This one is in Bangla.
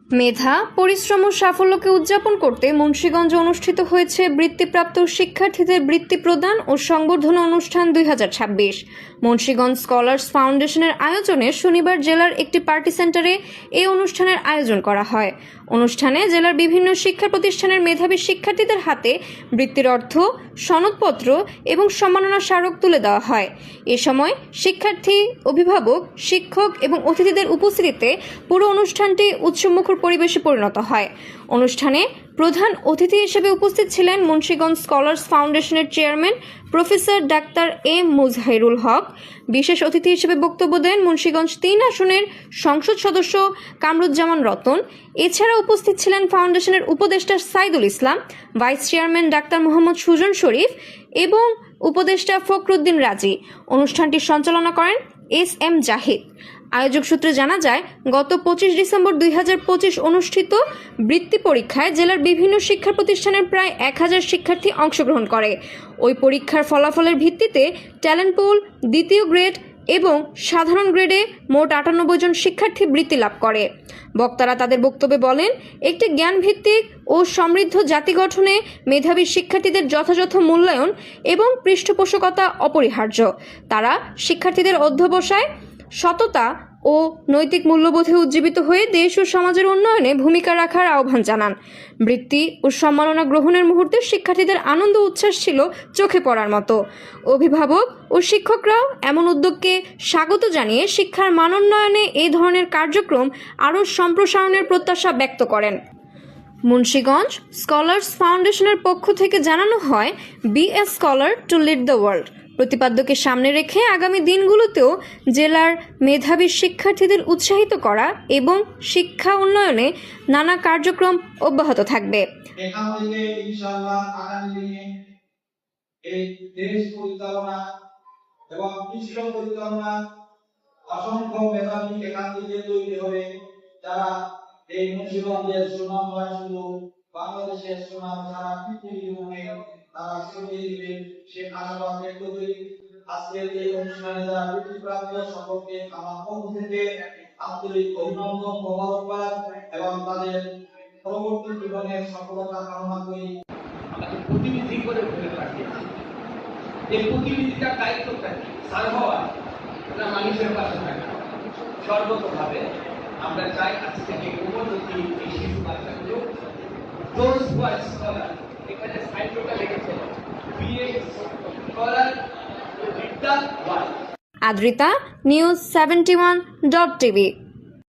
মেধা, পরিশ্রম ও সাফল্যকে উদযাপন করতে মুন্সিগঞ্জে অনুষ্ঠিত হয়েছে বৃত্তিপ্রাপ্ত শিক্ষার্থীদের বৃত্তি প্রদান ও সংবর্ধনা অনুষ্ঠান 2026। মুন্সিগঞ্জ স্কলার্স ফাউন্ডেশনের আয়োজনে শনিবার জেলার একটি পার্টি সেন্টারে এই অনুষ্ঠানের আয়োজন করা হয়। অনুষ্ঠানে জেলার বিভিন্ন শিক্ষা প্রতিষ্ঠানের মেধাবী শিক্ষার্থীদের হাতে বৃত্তির অর্থ, সনদপত্র এবং সম্মাননা স্মারক তুলে দেওয়া হয়। এ সময় শিক্ষার্থী, অভিভাবক, শিক্ষক এবং অতিথিদের উপস্থিতিতে পুরো অনুষ্ঠানটি উৎসবমুখর পরিবেশে পরিণত হয়। অনুষ্ঠানে প্রধান অতিথি হিসেবে উপস্থিত ছিলেন মুন্সিগঞ্জ স্কলার্স ফাউন্ডেশনের চেয়ারম্যান প্রফেসর ডাক্তার এম মুজহাইরুল হক। বিশেষ অতিথি হিসেবে বক্তব্য দেন মুন্সিগঞ্জ 3 আসনের সংসদ সদস্য কামরুজ্জামান রতন। এছাড়া উপস্থিত ছিলেন ফাউন্ডেশনের উপদেষ্টা Saidul Islam, vice chairman doctor Mohammad Sujan Sharif এবং উপদেষ্টা ফখরুদ্দিন রাজি। অনুষ্ঠানটি সঞ্চালনা করেন এস.এম. জাহিদ। আয়োজক সূত্রে জানা যায়, গত 25 ডিসেম্বর 2025 অনুষ্ঠিত বৃত্তি পরীক্ষায় জেলার বিভিন্ন শিক্ষা প্রতিষ্ঠানের প্রায় 1000 শিক্ষার্থী অংশগ্রহণ করে। ওই পরীক্ষার ফলাফলের ভিত্তিতে ট্যালেন্ট পুল, দ্বিতীয় গ্রেড এবং সাধারণ গ্রেডে মোট 98 জন শিক্ষার্থী বৃত্তি লাভ করে। বক্তারা তাদের বক্তব্যে বলেন, একটি জ্ঞানভিত্তিক ও সমৃদ্ধ জাতি গঠনে মেধাবী শিক্ষার্থীদের যথাযথ মূল্যায়ন এবং পৃষ্ঠপোষকতা অপরিহার্য। তারা শিক্ষার্থীদের অধ্যবসায়, সততা ও নৈতিক মূল্যবোধে উজ্জীবিত হয়ে দেশ ও সমাজের উন্নয়নে ভূমিকা রাখার আহ্বান জানান। বৃত্তি ও সম্মাননা গ্রহণের মুহূর্তে শিক্ষার্থীদের আনন্দ উচ্ছ্বাস ছিল চোখে পড়ার মতো। অভিভাবক ও শিক্ষকরাও এমন উদ্যোগকে স্বাগত জানিয়ে শিক্ষার মানোন্নয়নে এই ধরনের কার্যক্রম আরও সম্প্রসারণের প্রত্যাশা ব্যক্ত করেন। মুন্সিগঞ্জ স্কলার্স ফাউন্ডেশনের পক্ষ থেকে জানানো হয়, be a scholar to lead the world প্রতিপাদ্যকে সামনে রেখে আগামী দিনগুলোতেও জেলার মেধাবী শিক্ষার্থীদের উৎসাহিত করা এবং শিক্ষা উন্নয়নে নানা কার্যক্রম অব্যাহত থাকবে। এখান থেকে ইনশাআল্লাহ আগামী দিনে এই দেশ পরিচালনা এবং বিশ্ব পরিচালনা অসংখ্য মেধাবী এখান থেকে তৈরি হবে, যারা এই মুন্সিগঞ্জের সুনাম নয় শুধু বাংলাদেশের সুনাম সারা পৃথিবীতে তারা ছড়িয়ে দিবে সে আশাবাদ ব্যক্ত করি। আজকের এই অনুষ্ঠানে যারা বৃত্তিপ্রাপ্ত সকলকে আমার পক্ষ থেকে আন্তরিক অভিনন্দন, মোবারকবাদ এবং তাদের পরবর্তী জীবনের সফলতা কামনা করি। আমাদের প্রতিনিধি করে ফেলে পাঠিয়েছি। এই প্রতিনিধিটার দায়িত্বটা কি? স্যার হওয়া না মানুষের পাশে থাকা। সর্বতভাবে আমরা চাই আজ থেকে কোমলমতি এই শিশু বাচ্চাগুলো those who are scholar, এখানে সাইটটা লিখেছে বিএ স্কলার বিদ্যা ওয়ার্ল্ড। Adrita, news 71.tv।